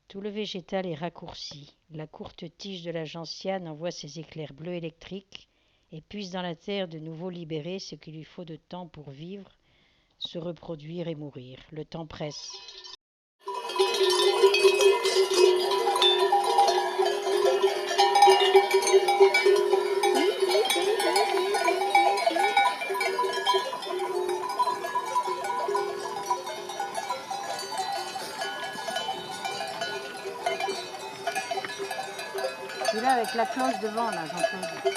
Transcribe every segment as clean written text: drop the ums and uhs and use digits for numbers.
Tout le végétal est raccourci. La courte tige de la gentiane envoie ses éclairs bleus électriques et puise dans la terre de nouveau libérée ce qu'il lui faut de temps pour vivre, se reproduire et mourir. Le temps presse. Celui-là avec la cloche devant, là, Jean-Claude.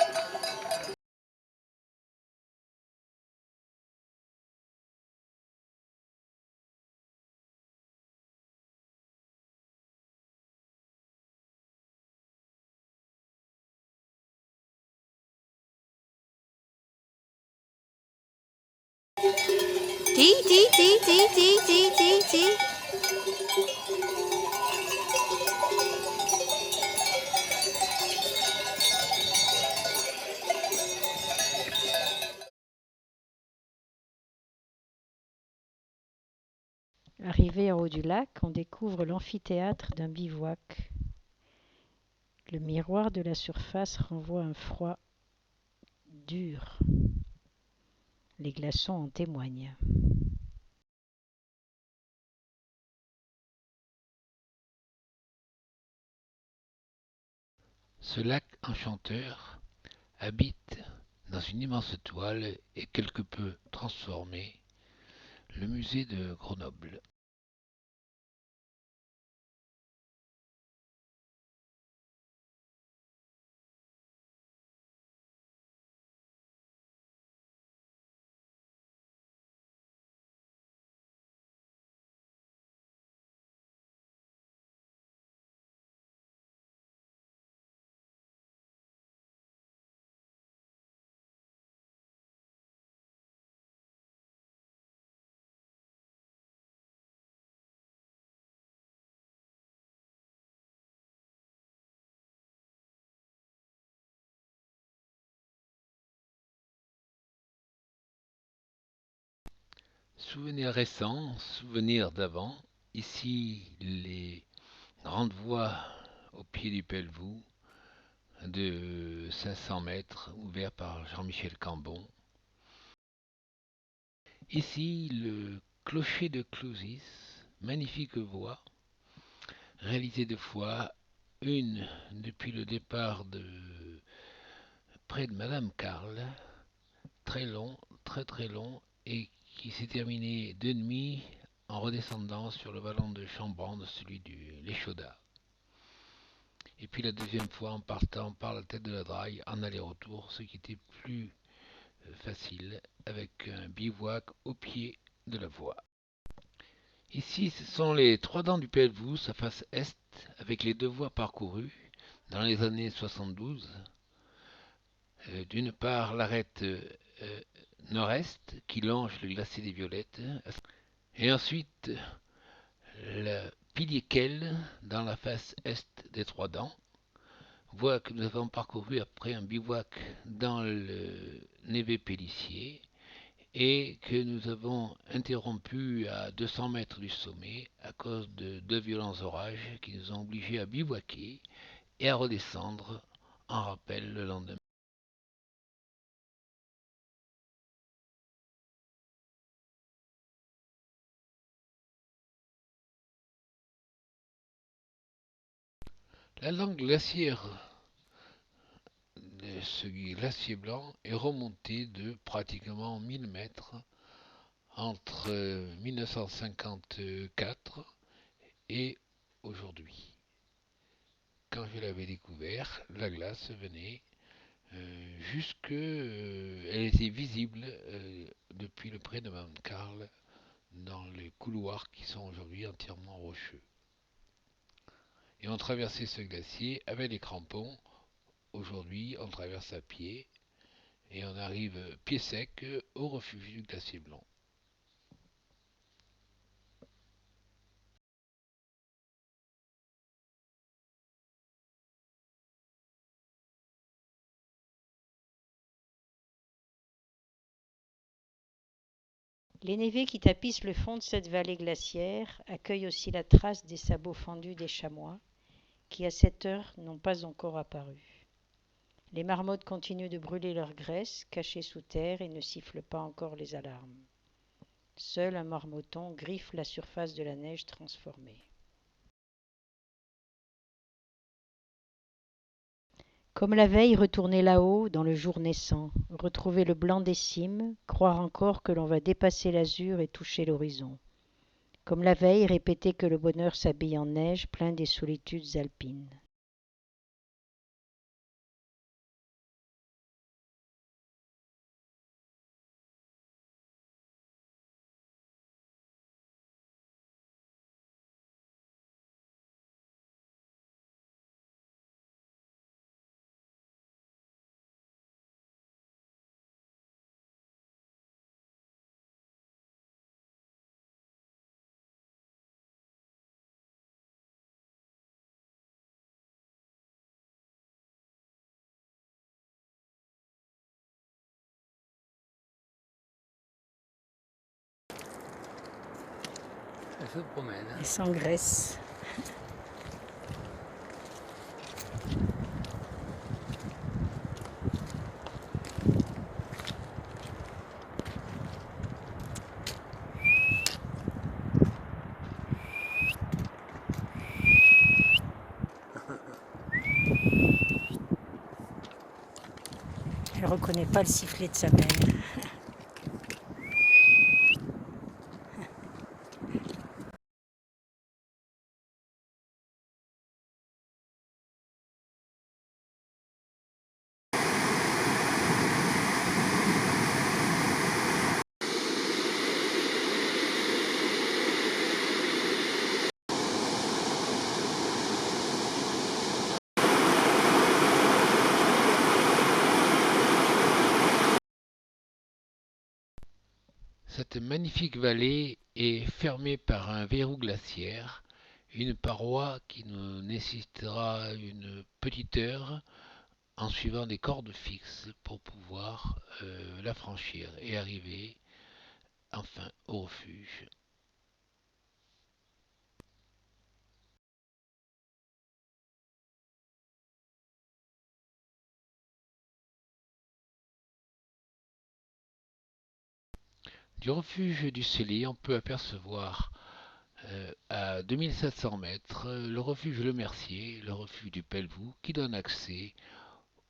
Ti, ti, ti, ti, ti, ti, ti, ti. Arrivé en haut du lac, on découvre l'amphithéâtre d'un bivouac. Le miroir de la surface renvoie un froid dur. Les glaçons en témoignent. Ce lac enchanteur habite dans une immense toile et quelque peu transformé le musée de Grenoble. Souvenirs récents, souvenirs d'avant. Ici, les grandes voies au pied du Pelvoux de 500 mètres, ouvert par Jean-Michel Cambon. Ici, le clocher de Clousis, magnifique voie, réalisée deux fois, une depuis le départ de près de Madame Carle, très long, très très long, et qui s'est terminé de nuit en redescendant sur le vallon de Chambrande, celui du l'Échaudat. Et puis la deuxième fois en partant par la tête de la Draille en aller-retour, ce qui était plus facile avec un bivouac au pied de la voie. Ici, ce sont les trois dents du Pelvoux, sa face est, avec les deux voies parcourues dans les années 72. D'une part, l'arête nord-est qui longe le glacier des Violettes, et ensuite le pilier Quel dans la face est des Trois Dents, voie que nous avons parcourue après un bivouac dans le Névé Pélissier et que nous avons interrompu à 200 mètres du sommet à cause de deux violents orages qui nous ont obligés à bivouaquer et à redescendre en rappel le lendemain. La langue glaciaire de ce glacier blanc est remontée de pratiquement 1000 mètres entre 1954 et aujourd'hui. Quand je l'avais découvert, la glace venait jusque... elle était visible depuis le pré de Mount Carl dans les couloirs qui sont aujourd'hui entièrement rocheux. Et on traversait ce glacier avec les crampons. Aujourd'hui, on traverse à pied et on arrive pied sec au refuge du glacier blanc. Les névés qui tapissent le fond de cette vallée glaciaire accueillent aussi la trace des sabots fendus des chamois, qui à cette heure n'ont pas encore apparu. Les marmottes continuent de brûler leur graisse, cachée sous terre, et ne sifflent pas encore les alarmes. Seul un marmotton griffe la surface de la neige transformée. Comme la veille, retourner là-haut, dans le jour naissant, retrouver le blanc des cimes, croire encore que l'on va dépasser l'azur et toucher l'horizon. Comme la veille, répéter que le bonheur s'habille en neige, plein des solitudes alpines. Elle se promène. Et sans graisse. Elle ne reconnaît pas le sifflet de sa mère. Cette magnifique vallée est fermée par un verrou glaciaire, une paroi qui nous nécessitera une petite heure en suivant des cordes fixes pour pouvoir la franchir et arriver enfin au refuge. Du refuge du Célier, on peut apercevoir à 2700 mètres le refuge Le Mercier, le refuge du Pelvoux, qui donne accès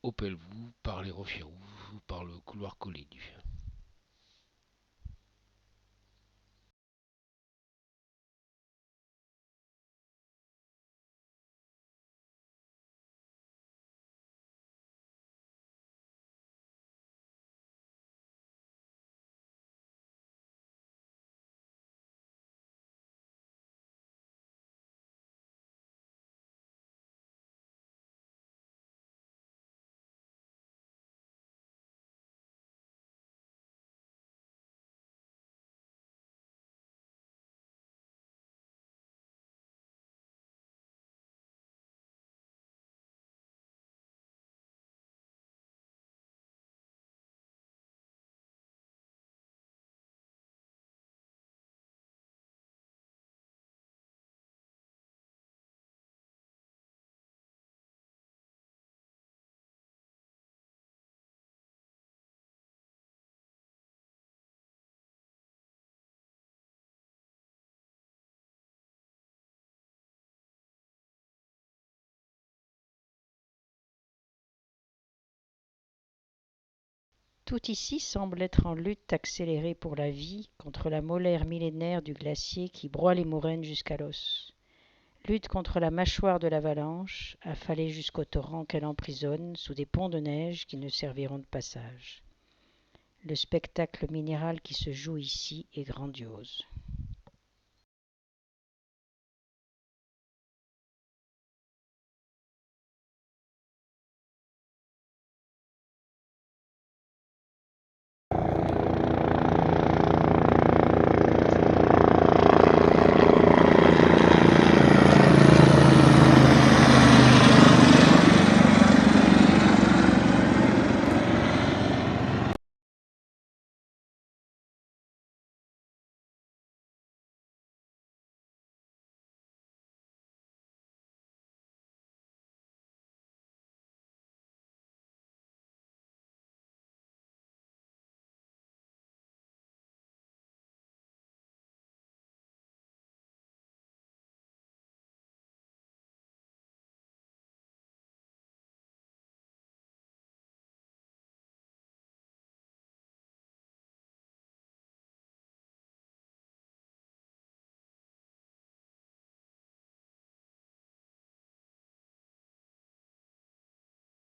au Pelvoux par les Rochers Rouges ou par le couloir Collinu. Tout ici semble être en lutte accélérée pour la vie contre la molaire millénaire du glacier qui broie les moraines jusqu'à l'os. Lutte contre la mâchoire de l'avalanche, affalée jusqu'au torrent qu'elle emprisonne sous des ponts de neige qui ne serviront de passage. Le spectacle minéral qui se joue ici est grandiose.